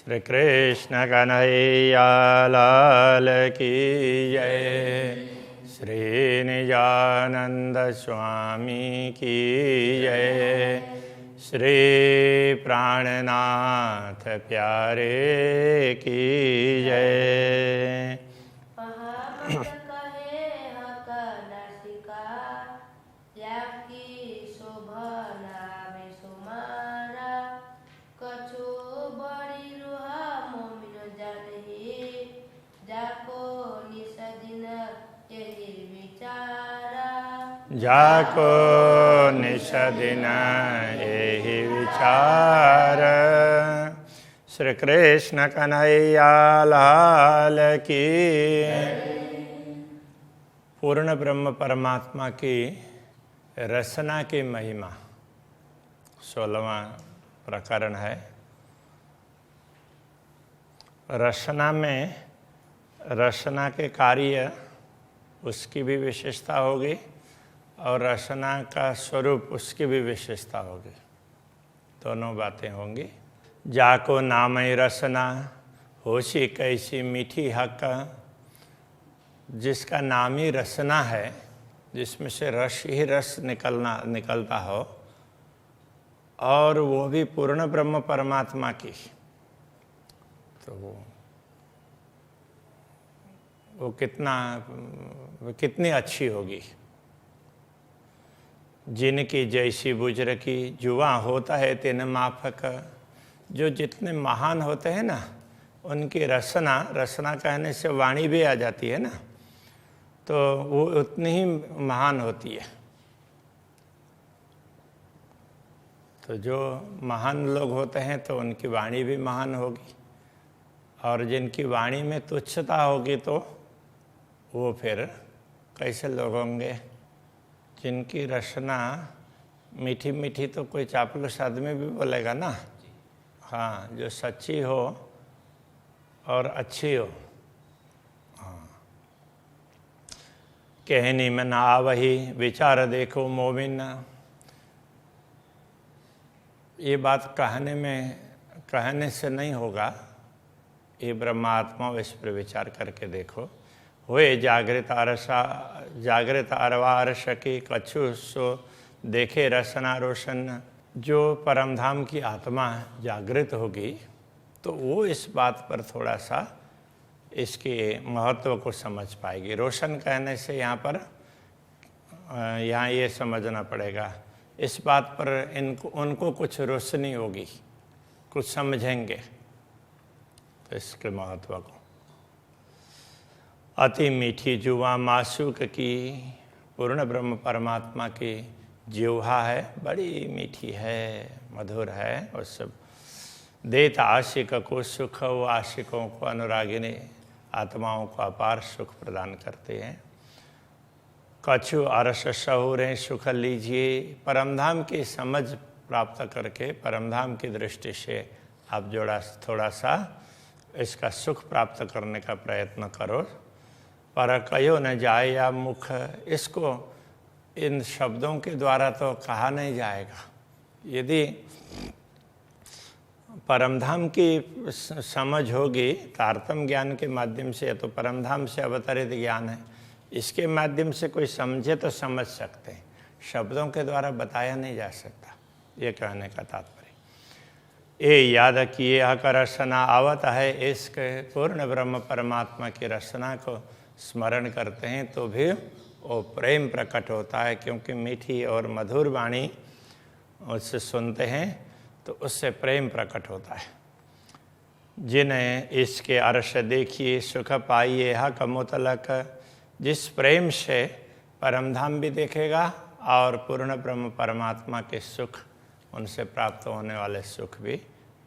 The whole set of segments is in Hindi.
श्री कृष्ण कन्हैया लाल की जय। श्री निजानंद स्वामी की जय। श्री प्राणनाथ प्यारे की जय। जाको निषदिन यही विचार। श्री कृष्ण कन्हैया लाल की। पूर्ण ब्रह्म परमात्मा की रसना की महिमा 16वां प्रकरण है। रसना में रसना के कार्य उसकी भी विशेषता होगी और रसना का स्वरूप उसकी भी विशेषता होगी। दोनों बातें होंगी। जाको नामय रसना होशी कैसी मीठी हक। जिसका नाम ही रसना है, जिसमें से रस ही रस निकलता हो, और वो भी पूर्ण ब्रह्म परमात्मा की, तो वो कितनी अच्छी होगी। जिनकी जैसी बुज्र की जुआ होता है तेन माफक। जो जितने महान होते हैं ना, उनकी रसना कहने से वाणी भी आ जाती है ना, तो वो उतनी ही महान होती है। तो जो महान लोग होते हैं तो उनकी वाणी भी महान होगी, और जिनकी वाणी में तुच्छता होगी तो वो फिर कैसे लोग होंगे। जिनकी रसना मीठी मीठी तो कोई चापलूस आदमी भी बोलेगा ना। हाँ, जो सच्ची हो और अच्छी हो। हाँ, कहनी में ना आवही विचार देखो मोमिन। ये बात कहने से नहीं होगा, ये ब्रह्मात्मा इस पर विचार करके देखो। हुए जागृत अरवारस की कछु सो देखे रसना रोशन। जो परमधाम की आत्मा जागृत होगी तो वो इस बात पर थोड़ा सा इसके महत्व को समझ पाएगी। रोशन कहने से यहाँ ये समझना पड़ेगा, इस बात पर उनको कुछ रोशनी होगी, कुछ समझेंगे तो इसके महत्व को। अति मीठी जुआ मासूक की। पूर्ण ब्रह्म परमात्मा की जिह्वा है, बड़ी मीठी है, मधुर है, और सब देता आशिक को सुख। वो आशिकों को, अनुरागिनी आत्माओं को अपार सुख प्रदान करते हैं। कछु अरस शहुरें सुख लीजिए। परमधाम की समझ प्राप्त करके, परमधाम की दृष्टि से आप थोड़ा सा इसका सुख प्राप्त करने का प्रयत्न करो। पर कहो न जाए या मुख। इसको इन शब्दों के द्वारा तो कहा नहीं जाएगा। यदि परमधाम की समझ होगी तारतम ज्ञान के माध्यम से, तो परमधाम से अवतरित ज्ञान है, इसके माध्यम से कोई समझे तो समझ सकते हैं, शब्दों के द्वारा बताया नहीं जा सकता। ये कहने का तात्पर्य। ये याद किए का रसना आवत है। इसके पूर्ण ब्रह्म परमात्मा की रसना को स्मरण करते हैं तो भी वो प्रेम प्रकट होता है, क्योंकि मीठी और मधुर वाणी उससे सुनते हैं तो उससे प्रेम प्रकट होता है। जिन्हें इसके अर्श देखिए सुख पाइए हक मुतलक। जिस प्रेम से परमधाम भी देखेगा और पूर्ण ब्रह्म परमात्मा के सुख, उनसे प्राप्त होने वाले सुख भी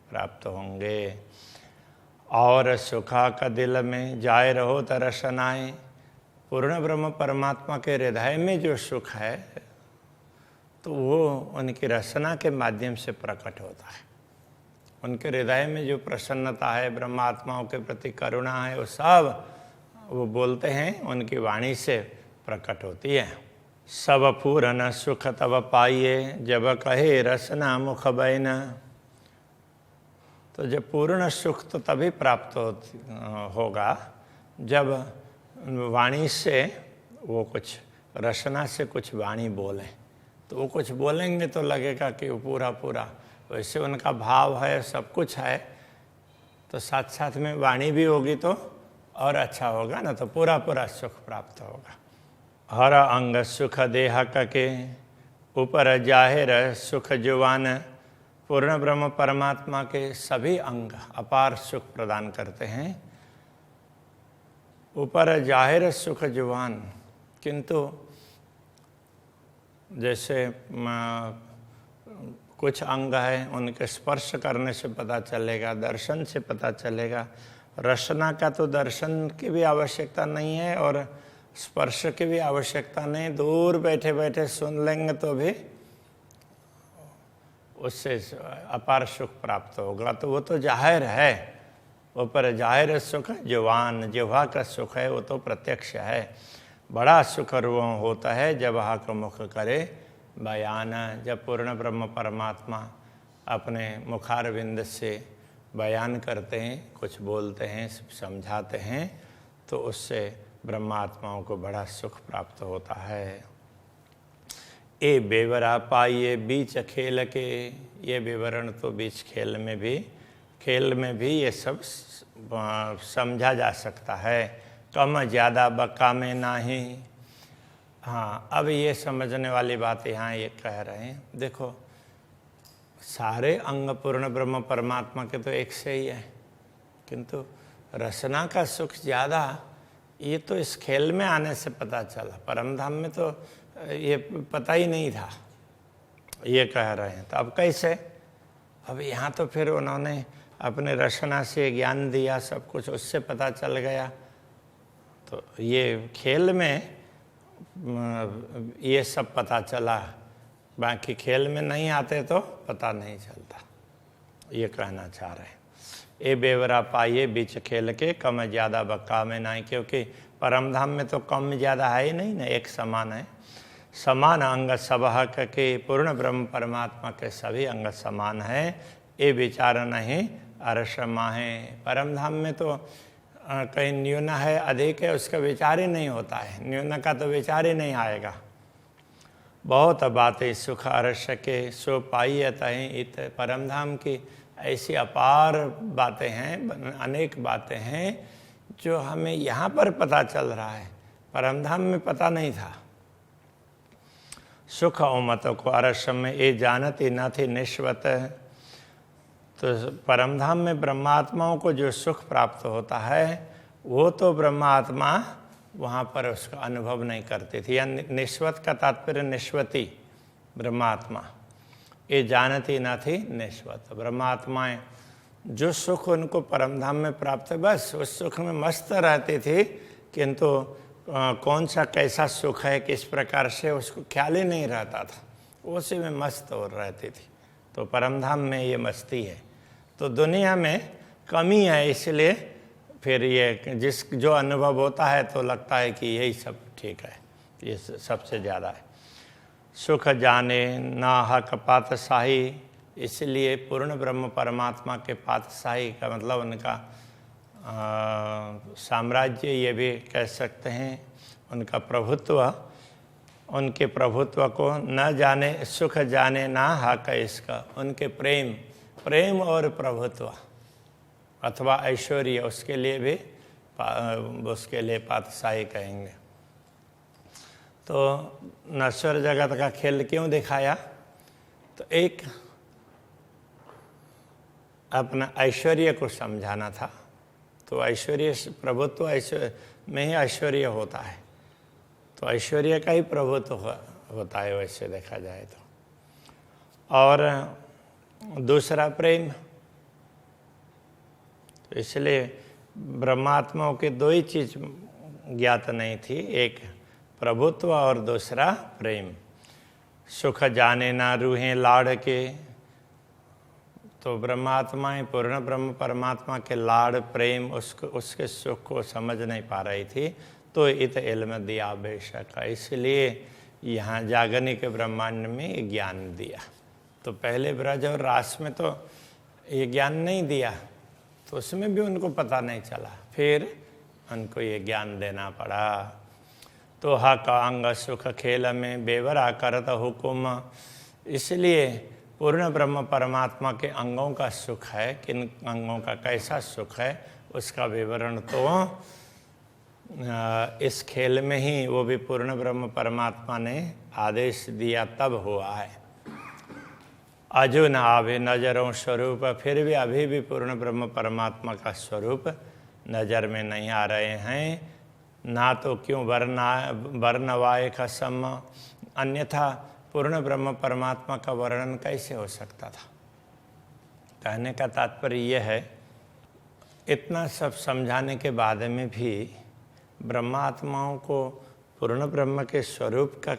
प्राप्त होंगे। और सुखा का दिल में जाए रहो तरसनाए। पूर्ण ब्रह्म परमात्मा के हृदय में जो सुख है तो वो उनकी रसना के माध्यम से प्रकट होता है। उनके हृदय में जो प्रसन्नता है, ब्रह्मात्माओं के प्रति करुणा है, वो सब वो बोलते हैं, उनकी वाणी से प्रकट होती है। सब पूर्ण सुख तब पाइए जब कहे रसना मुख बैन। तो जब पूर्ण सुख तो तभी प्राप्त होगा जब वाणी से वो कुछ रचना से कुछ वाणी बोलें। तो वो कुछ बोलेंगे तो लगेगा कि वो पूरा पूरा, वैसे उनका भाव है, सब कुछ है, तो साथ साथ में वाणी भी होगी तो और अच्छा होगा ना, तो पूरा पूरा सुख प्राप्त होगा। हर अंग सुख देह के ऊपर जाहिर सुख जुवान, पूर्ण ब्रह्म परमात्मा के सभी अंग अपार सुख प्रदान करते हैं। ऊपर जाहिर सुख जुवान, किंतु जैसे कुछ अंग है उनके स्पर्श करने से पता चलेगा, दर्शन से पता चलेगा। रचना का तो दर्शन की भी आवश्यकता नहीं है और स्पर्श की भी आवश्यकता नहीं, दूर बैठे बैठे सुन लेंगे तो भी उससे अपार सुख प्राप्त होगा। तो वो तो जाहिर है, वो पर जाहिर सुख जुबान, जिह्वा का सुख है, वो तो प्रत्यक्ष है। बड़ा सुख वो होता है जब हाक मुख करे बयान, जब पूर्ण ब्रह्म परमात्मा अपने मुखारविंद से बयान करते हैं, कुछ बोलते हैं, समझाते हैं, तो उससे ब्रह्मात्माओं को बड़ा सुख प्राप्त होता है। ए बेवरा पाइए बीच खेल के, ये विवरण तो बीच खेल में भी ये सब समझा जा सकता है। कम ज़्यादा बका में नाही। हाँ, अब ये समझने वाली बात यहाँ ये कह रहे हैं, देखो सारे अंग पूर्ण ब्रह्म परमात्मा के तो एक से ही है, किंतु रचना का सुख ज़्यादा, ये तो इस खेल में आने से पता चला, परमधाम में तो ये पता ही नहीं था, ये कह रहे हैं। तो अब कैसे? अब यहाँ तो फिर उन्होंने अपने रचना से ज्ञान दिया, सब कुछ उससे पता चल गया। तो ये खेल में ये सब पता चला, बाकी खेल में नहीं आते तो पता नहीं चलता, ये कहना चाह रहे हैं। ए बेवरा पाइए बीच खेल के, कम ज़्यादा बक्का में नहीं, क्योंकि परमधाम में तो कम ज़्यादा है ही नहीं ना, एक समान है। समान अंग सब हक के, पूर्ण ब्रह्म परमात्मा के सभी अंग समान है। ये विचार नहीं अरसमा है। परमधाम में तो कहीं न्यून है अधिक है उसका विचार ही नहीं होता है, न्यून का तो विचार ही नहीं आएगा। बहुत बातें सुख अरस के सो पाई तहीं इत, परमधाम की ऐसी अपार बातें हैं, अनेक बातें हैं जो हमें यहाँ पर पता चल रहा है, परमधाम में पता नहीं था। सुख उमत को अरस में ये जानती न थी निश्वत। तो परमधाम में ब्रह्मात्माओं को जो सुख प्राप्त होता है वो तो ब्रह्मात्मा वहाँ पर उसका अनुभव नहीं करती थी। या निश्वत का तात्पर्य निश्वती, ब्रह्मात्मा। ये जानती न थी निश्वत। ब्रह्मात्माएं जो सुख उनको परमधाम में प्राप्त है बस उस सुख में मस्त रहती थी, किंतु कौन सा कैसा सुख है किस प्रकार से उसको ख्याल ही नहीं रहता था, उसी में मस्त हो रहती थी। तो परमधाम में ये मस्ती है। तो दुनिया में कमी है, इसलिए फिर ये जो अनुभव होता है तो लगता है कि यही सब ठीक है, ये सबसे ज़्यादा है। सुख जाने ना हक पातशाही, इसलिए पूर्ण ब्रह्म परमात्मा के पातशाही का मतलब उनका साम्राज्य, ये भी कह सकते हैं उनका प्रभुत्व। उनके प्रभुत्व को न जाने, सुख जाने ना हक इसका, उनके प्रेम और प्रभुत्व अथवा ऐश्वर्य, उसके लिए भी उसके लिए पातशाही कहेंगे। तो नश्वर जगत का खेल क्यों दिखाया? तो एक अपना ऐश्वर्य को समझाना था। तो ऐश्वर्य, प्रभुत्व ऐश्वर्य में ही ऐश्वर्य होता है, तो ऐश्वर्य का ही प्रभुत्व होता है वैसे देखा जाए तो। और दूसरा प्रेम। तो इसलिए ब्रह्मात्माओं के दो ही चीज ज्ञात नहीं थी, एक प्रभुत्व और दूसरा प्रेम। सुख जाने ना रूहें लाड़ के, तो ब्रह्मात्माएं पूर्ण ब्रह्म परमात्मा के लाड़ प्रेम उसके सुख को समझ नहीं पा रही थी। तो इत इल्म दिया बेशक, इसलिए यहाँ जागनिक ब्रह्मांड में ज्ञान दिया। तो पहले ब्रज और रास में तो ये ज्ञान नहीं दिया तो उसमें भी उनको पता नहीं चला, फिर उनको ये ज्ञान देना पड़ा। तो हा का अंग सुख खेल में बेवरा करत हुकुम, इसलिए पूर्ण ब्रह्म परमात्मा के अंगों का सुख है, किन अंगों का कैसा सुख है उसका विवरण तो इस खेल में ही वो भी पूर्ण ब्रह्म परमात्मा ने आदेश दिया तब हुआ है। अजो न आवे नजरों स्वरूप, फिर भी अभी भी पूर्ण ब्रह्म परमात्मा का स्वरूप नज़र में नहीं आ रहे हैं। ना तो क्यों वर्णवाय का सम, अन्यथा पूर्ण ब्रह्म परमात्मा का वर्णन कैसे हो सकता था। कहने का तात्पर्य यह है, इतना सब समझाने के बाद में भी ब्रह्मात्माओं को पूर्ण ब्रह्म के स्वरूप का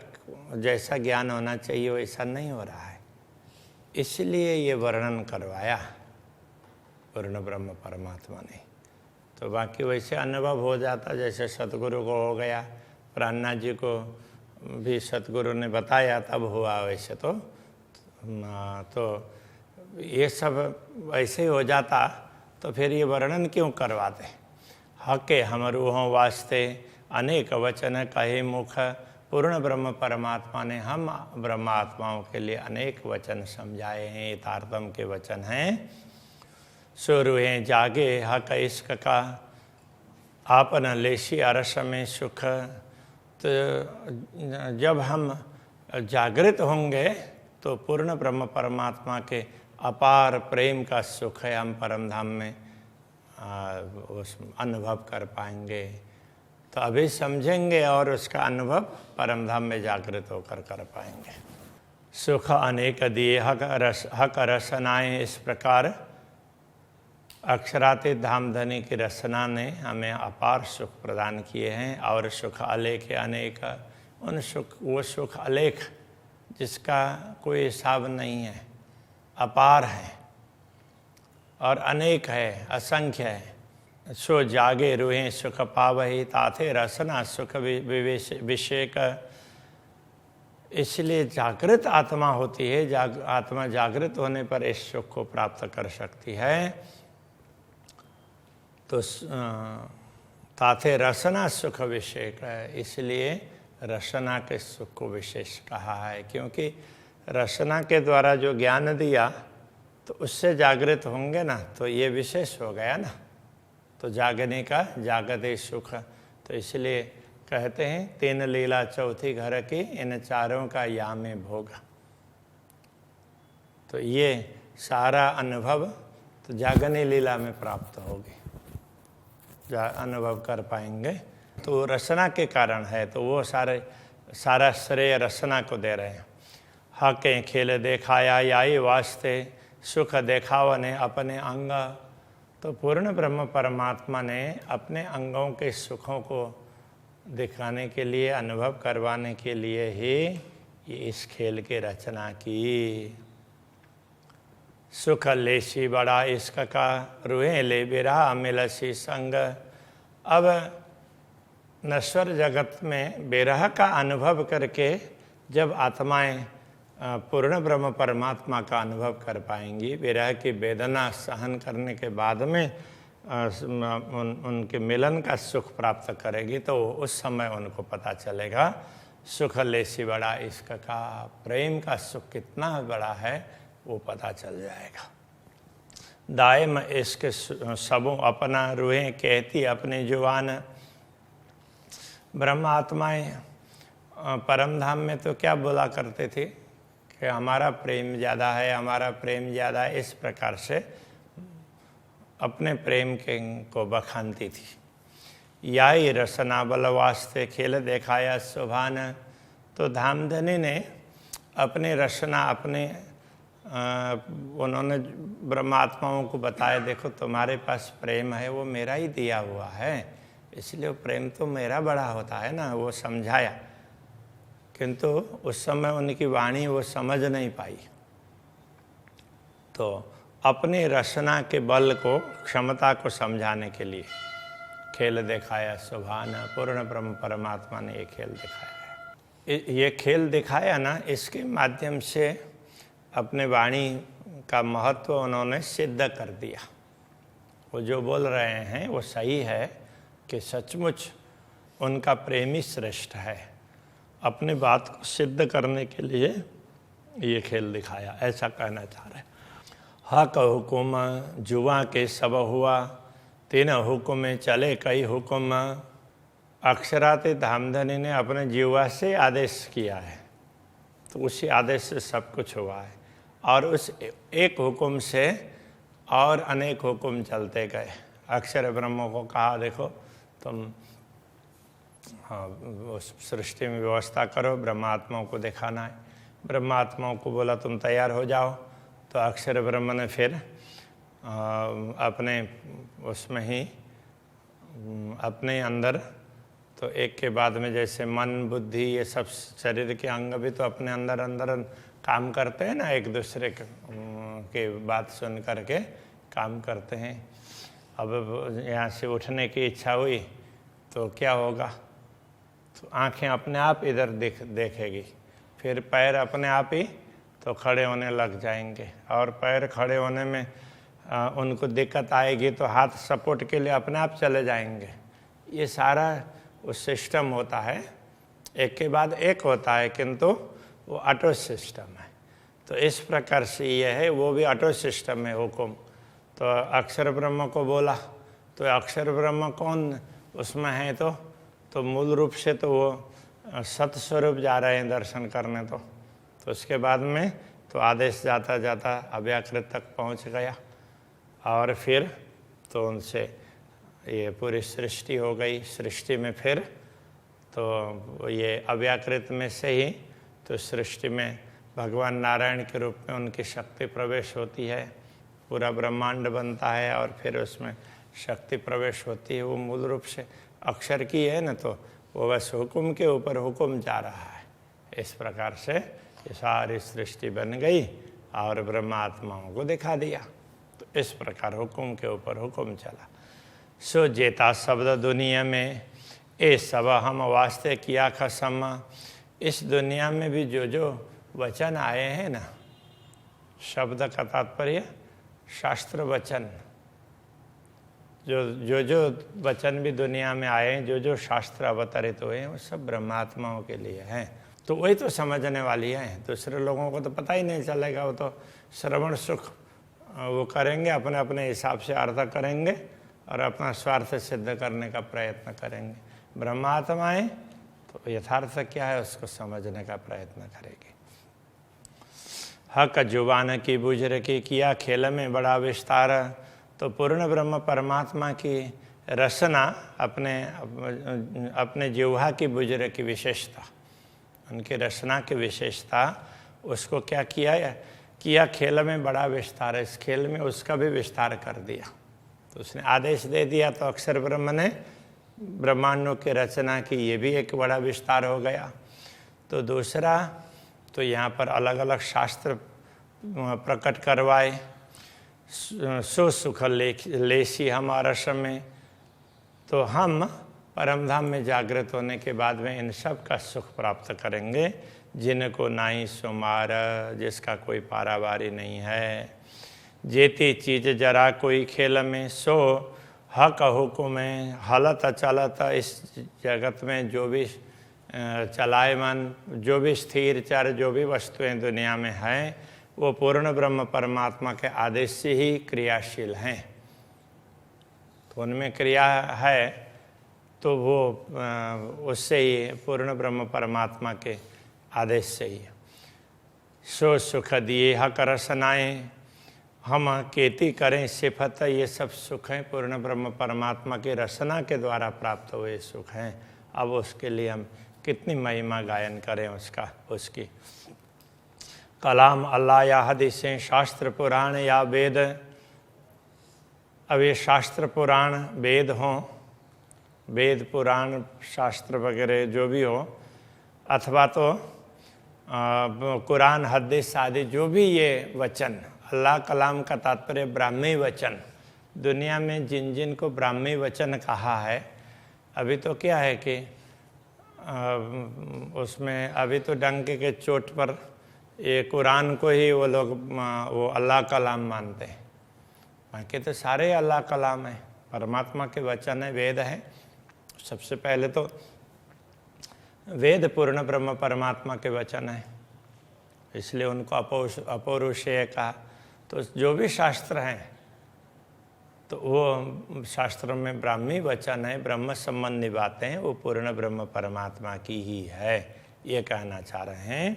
जैसा ज्ञान होना चाहिए वैसा नहीं हो रहा है, इसलिए ये वर्णन करवाया पूर्ण ब्रह्म परमात्मा ने। तो बाकी वैसे अनुभव हो जाता, जैसे सतगुरु को हो गया, प्राणनाथ जी को भी सतगुरु ने बताया तब हुआ, वैसे तो ये सब वैसे ही हो जाता तो फिर ये वर्णन क्यों करवाते। हके हमरू हों वास्ते अनेक वचन कहे मुख, पूर्ण ब्रह्म परमात्मा ने हम ब्रह्मात्माओं के लिए अनेक वचन समझाए हैं, तारतम के वचन हैं। सुरुहे जागे हक इश्क का, आपन लेशी अरस में सुख। तो जब हम जागृत होंगे तो पूर्ण ब्रह्म परमात्मा के अपार प्रेम का सुख है हम परम धाम में उस अनुभव कर पाएंगे। तो अभी समझेंगे और उसका अनुभव परम धाम में जागृत होकर कर पाएंगे। सुख अनेक दिए हक रसनाएँ, इस प्रकार अक्षरातीत धामधनी की रचना ने हमें अपार सुख प्रदान किए हैं। और सुख अलेख अनेक, उन सुख वो सुख अलेख जिसका कोई हिसाब नहीं है, अपार है और अनेक है, असंख्य है। सो जागे रूहें सुख पावही, ताथे रसना सुख विषेक। इसलिए जागृत आत्मा होती है, आत्मा जागृत होने पर इस सुख को प्राप्त कर सकती है। तो ताथे रसना सुख विषेक है, इसलिए रसना के सुख को विशेष कहा है, क्योंकि रसना के द्वारा जो ज्ञान दिया तो उससे जागृत होंगे ना, तो ये विशेष हो गया ना, तो जागने का जागते सुख। तो इसलिए कहते हैं तीन लीला चौथी घर की, इन चारों का या में भोग। तो ये सारा अनुभव तो जागने लीला में प्राप्त होगी, अनुभव कर पाएंगे। तो रचना के कारण है, तो वो सारा श्रेय रचना को दे रहे हैं। हकें खेल देखाया याई वास्ते, सुख देखावा ने अपने अंग। तो पूर्ण ब्रह्म परमात्मा ने अपने अंगों के सुखों को दिखाने के लिए, अनुभव करवाने के लिए ही ये इस खेल की रचना की। सुख लेसी बड़ा इश्क का, रूहे ले बिरहा मिलसी संग। अब नश्वर जगत में बिरह का अनुभव करके जब आत्माएं पूर्ण ब्रह्म परमात्मा का अनुभव कर पाएंगी, विरह की वेदना सहन करने के बाद में उनके मिलन का सुख प्राप्त करेगी, तो उस समय उनको पता चलेगा सुख लेसी बड़ा इश्क का, प्रेम का सुख कितना बड़ा है वो पता चल जाएगा। दायम इश्क सबों अपना, रूहें कहती अपनी जुबान। ब्रह्म आत्माएँ परम धाम में तो क्या बोला करते थे कि हमारा प्रेम ज़्यादा है, हमारा प्रेम ज़्यादा है, इस प्रकार से अपने प्रेम के को बखानती थी। याई रसना बल वास्ते खेल देखाया सुभान। तो धामधनी ने अपने रचना अपने उन्होंने ब्रह्मात्माओं को बताया, देखो तुम्हारे पास प्रेम है वो मेरा ही दिया हुआ है, इसलिए प्रेम तो मेरा बड़ा होता है ना, वो समझाया। किंतु उस समय उनकी वाणी वो समझ नहीं पाई, तो अपनी रचना के बल को, क्षमता को समझाने के लिए खेल दिखाया सुभान। पूर्ण ब्रह्म परमात्मा ने ये खेल दिखाया है। ये खेल दिखाया ना, इसके माध्यम से अपने वाणी का महत्व उन्होंने सिद्ध कर दिया। वो जो बोल रहे हैं वो सही है कि सचमुच उनका प्रेमी श्रेष्ठ है। अपनी बात को सिद्ध करने के लिए ये खेल दिखाया, ऐसा कहना चाह रहे। हक हुकुम जुआ के सब हुआ, तीन हुक्म चले कई हुक्म। अक्षराते धामधनी ने अपने जीवा से आदेश किया है, तो उसी आदेश से सब कुछ हुआ है, और उस एक हुक्म से और अनेक हुक्म चलते गए। अक्षर ब्रह्म को कहा देखो तुम उस सृष्टि में व्यवस्था करो, ब्रह्मात्माओं को दिखाना है। ब्रह्मात्माओं को बोला तुम तैयार हो जाओ, तो अक्षर ब्रह्म ने फिर अपने उसमें ही अपने अंदर, तो एक के बाद में जैसे मन बुद्धि ये सब शरीर के अंग भी तो अपने अंदर अंदर काम करते हैं ना, एक दूसरे के बात सुन करके काम करते हैं। अब यहाँ से उठने की इच्छा हुई तो क्या होगा, तो आंखें अपने आप इधर देखेगी, फिर पैर अपने आप ही तो खड़े होने लग जाएंगे, और पैर खड़े होने में उनको दिक्कत आएगी तो हाथ सपोर्ट के लिए अपने आप चले जाएंगे। ये सारा उस सिस्टम होता है, एक के बाद एक होता है, किंतु वो ऑटो सिस्टम है। तो इस प्रकार से ये है, वो भी ऑटो सिस्टम है हुकुम। तो अक्षर ब्रह्म को बोला, तो अक्षर ब्रह्म कौन उसमें है, तो मूल रूप से तो वो सतस्वरूप जा रहे हैं दर्शन करने। तो उसके बाद में तो आदेश जाता जाता अव्याकृत तक पहुंच गया, और फिर तो उनसे ये पूरी सृष्टि हो गई। सृष्टि में फिर तो ये अव्याकृत में से ही तो सृष्टि में भगवान नारायण के रूप में उनकी शक्ति प्रवेश होती है, पूरा ब्रह्मांड बनता है, और फिर उसमें शक्ति प्रवेश होती है। वो मूल रूप से अक्षर की है न, तो वो बस हुक्म के ऊपर हुक्म जा रहा है। इस प्रकार से ये सारी सृष्टि बन गई और ब्रह्मात्माओं को दिखा दिया। तो इस प्रकार हुक्म के ऊपर हुक्म चला। सो जेता शब्द दुनिया में ए सब हम वास्ते किया खसम। इस दुनिया में भी जो जो वचन आए हैं ना, शब्द का तात्पर्य शास्त्र वचन, जो वचन भी दुनिया में आए हैं, जो शास्त्र अवतरित हुए हैं, वो सब ब्रह्मात्माओं के लिए हैं। तो वही तो समझने वाली है, दूसरे लोगों को तो पता ही नहीं चलेगा। वो तो श्रवण सुख वो करेंगे, अपने अपने हिसाब से अर्थ करेंगे और अपना स्वार्थ सिद्ध करने का प्रयत्न करेंगे। ब्रह्मात्माएं तो यथार्थ क्या है उसको समझने का प्रयत्न करेंगे। हक जुबान की बुझ रखी किया खेल में बड़ा विस्तार। तो पूर्ण ब्रह्म परमात्मा की रचना अपने जिह्वा की बुझ की विशेषता, उनकी रचना की विशेषता, उसको क्या किया खेल में बड़ा विस्तार। इस खेल में उसका भी विस्तार कर दिया। तो उसने आदेश दे दिया, तो अक्षर ब्रह्म ने ब्रह्मांडों की रचना की, ये भी एक बड़ा विस्तार हो गया। तो दूसरा, तो यहाँ पर अलग अलग शास्त्र प्रकट करवाए। सो सुख लेसी हम रस में, तो हम परमधाम में जागृत होने के बाद में इन सब का सुख प्राप्त करेंगे। जिनको नाई सुमार, जिसका कोई पारावारी नहीं है। जेती चीज जरा कोई खेल में, सो हक हुकुम हलत चलत। इस जगत में जो भी चलायमान, जो भी स्थिर चर, जो भी वस्तुएं दुनिया में हैं, वो पूर्ण ब्रह्म परमात्मा के आदेश से ही क्रियाशील हैं। तो उनमें क्रिया है तो वो उससे ही पूर्ण ब्रह्म परमात्मा के आदेश से ही। सो सुख दिए हक रसनाएँ, हम खेती करें सिफत। ये सब सुख हैं पूर्ण ब्रह्म परमात्मा की रचना के द्वारा प्राप्त हुए सुख हैं। अब उसके लिए हम कितनी महिमा गायन करें उसकी। कलाम अल्लाह या हदीसें, शास्त्र पुराण या वेद। अब ये शास्त्र पुराण वेद हों, वेद पुराण शास्त्र वगैरह जो भी हो, अथवा तो कुरान हदीस आदि जो भी ये वचन, अल्लाह कलाम का तात्पर्य ब्राह्मी वचन। दुनिया में जिन जिन को ब्राह्मी वचन कहा है, अभी तो क्या है कि उसमें अभी तो डंके के चोट पर ये कुरान को ही वो लोग वो अल्लाह कलाम मानते हैं, बाकी तो सारे अल्लाह कलाम है, परमात्मा के वचन है, वेद है। सबसे पहले तो वेद पूर्ण ब्रह्म परमात्मा के वचन है, इसलिए उनको अपौरुषेय कहा। तो जो भी शास्त्र हैं तो वो शास्त्रों में ब्राह्मी वचन है, ब्रह्म संबंधी बातें हैं, वो पूर्ण ब्रह्म परमात्मा की ही है, ये कहना चाह रहे हैं।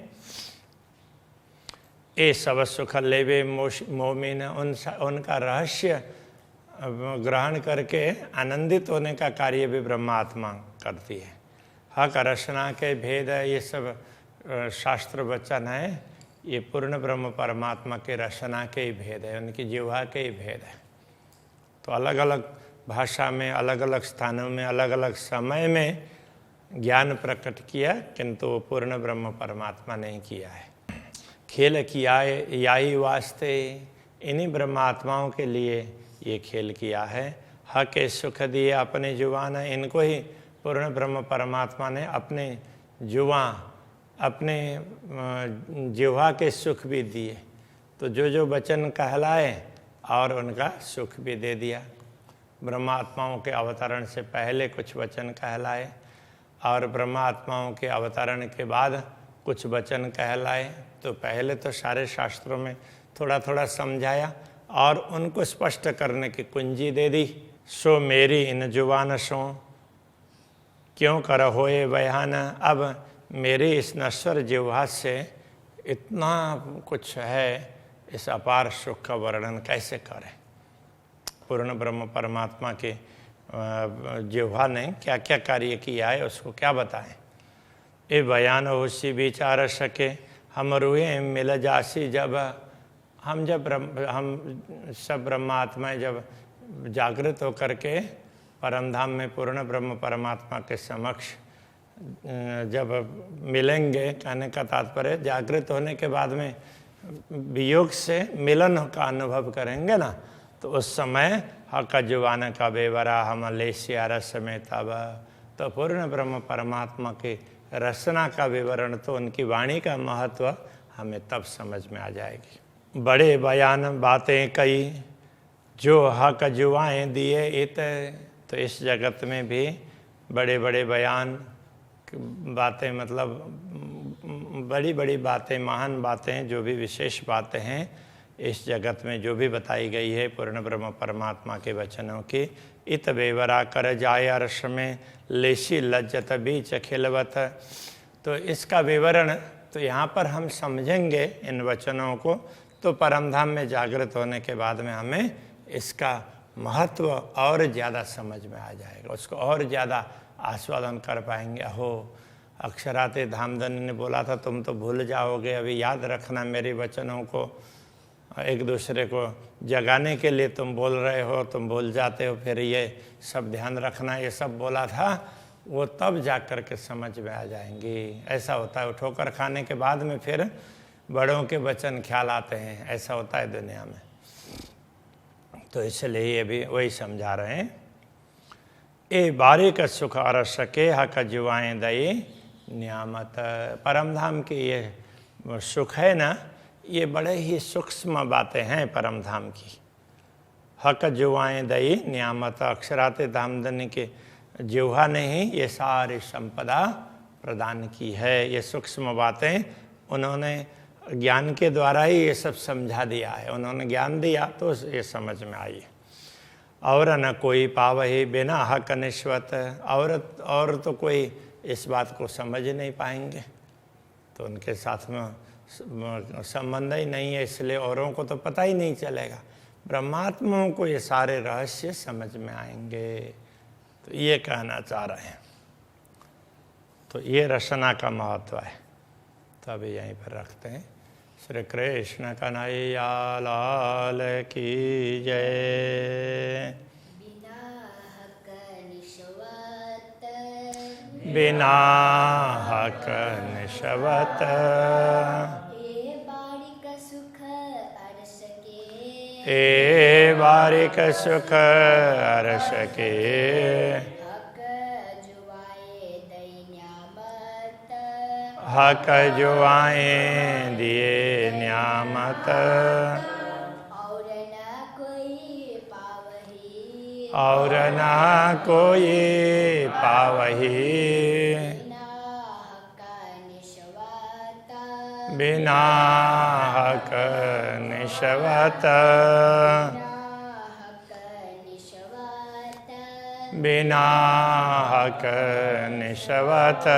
ए सब सुख लेवे मोमिन, उनका रहस्य ग्रहण करके आनंदित होने का कार्य भी ब्रह्मात्मा करती है। हक रचना के भेद, ये सब शास्त्र वचन है, ये पूर्ण ब्रह्म परमात्मा के रचना के ही भेद है, उनकी जिह्वा के ही भेद है। तो अलग अलग भाषा में, अलग अलग स्थानों में, अलग अलग समय में ज्ञान प्रकट किया, किंतु पूर्ण ब्रह्म परमात्मा ने किया है। खेल किया है याही वास्ते, इन्हीं ब्रह्मात्माओं के लिए ये खेल किया है। हक सुख दिए अपने जुबान, इनको ही पूर्ण ब्रह्म परमात्मा ने अपने जुबां, अपने जिह्वा के सुख भी दिए। तो जो वचन कहलाए और उनका सुख भी दे दिया। ब्रह्मात्माओं के अवतरण से पहले कुछ वचन कहलाए और ब्रह्मात्माओं के अवतरण के बाद कुछ वचन कहलाए। तो पहले तो सारे शास्त्रों में थोड़ा थोड़ा समझाया और उनको स्पष्ट करने की कुंजी दे दी। सो मेरी इन जुबान सो क्यों कर होए बयान, अब मेरी इस नश्वर जिह्वा से इतना कुछ है, इस अपार सुख का वर्णन कैसे करें। पूर्ण ब्रह्म परमात्मा के जिह्वा ने क्या क्या कार्य किया है उसको क्या बताएं। ये बयान होशी विचार सके हम रुए मिल जासी, जब हम सब ब्रह्मात्माएं जब जागृत होकर के परमधाम में पूर्ण ब्रह्म परमात्मा के समक्ष जब मिलेंगे, कहने का तात्पर्य जागृत होने के बाद में वियोग से मिलन का अनुभव करेंगे ना, तो उस समय हक जुबान का बेवरा हम लेसिया रस में तब, तो पूर्ण ब्रह्म परमात्मा की रचना का विवरण तो उनकी वाणी का महत्व हमें तब समझ में आ जाएगी। बड़े बयान बातें कई जो हक जुबाएँ दिए इत, तो इस जगत में भी बड़े बड़े बयान बातें, मतलब बड़ी बड़ी बातें, महान बातें, जो भी विशेष बातें हैं इस जगत में जो भी बताई गई है पूर्ण ब्रह्म परमात्मा के वचनों की, इत बेवरा कर जाय अर्श में लेशी लज्जत बीच खिलवत। तो इसका विवरण तो यहाँ पर हम समझेंगे इन वचनों को, तो परमधाम में जागृत होने के बाद में हमें इसका महत्व और ज़्यादा समझ में आ जाएगा, उसको और ज़्यादा आस्वादन कर पाएंगे। हो अक्षराते धामधनी ने बोला था तुम तो भूल जाओगे, अभी याद रखना मेरे वचनों को, एक दूसरे को जगाने के लिए तुम बोल रहे हो, तुम भूल जाते हो, फिर ये सब ध्यान रखना, ये सब बोला था, वो तब जा कर के समझ में आ जाएंगी। ऐसा होता है, ठोकर खाने के बाद में फिर बड़ों के वचन ख्याल आते हैं, ऐसा होता है दुनिया में। तो इसलिए ये भी वही समझा रहे हैं। ए बारीक सुख अरस के हक जुआएं दई नियामत, परमधाम की ये सुख है ना, ये बड़े ही सूक्ष्म बातें हैं परमधाम की। हक जुआएं दई नियामत, अक्षराते धामधनी के जिह्वा ने ही ये सारी संपदा प्रदान की है। ये सूक्ष्म बातें उन्होंने ज्ञान के द्वारा ही ये सब समझा दिया है, उन्होंने ज्ञान दिया तो ये समझ में आई। और न कोई पावही बिना हक निश्वत, और तो कोई इस बात को समझ नहीं पाएंगे, तो उनके साथ में संबंध ही नहीं है, इसलिए औरों को तो पता ही नहीं चलेगा। ब्रह्मात्माओं को ये सारे रहस्य समझ में आएंगे, तो ये कहना चाह रहे हैं। तो ये रचना का महत्व है। तो अभी यहीं पर रखते हैं। श्री कृष्ण कन्हैया लाल की जय। बिना हक निशवत ए बारिक सुख अर्श के, हक जो आए दिए न्यामत, और ना कोई पावही, बिना हक निशवत, बिना हक निशवत।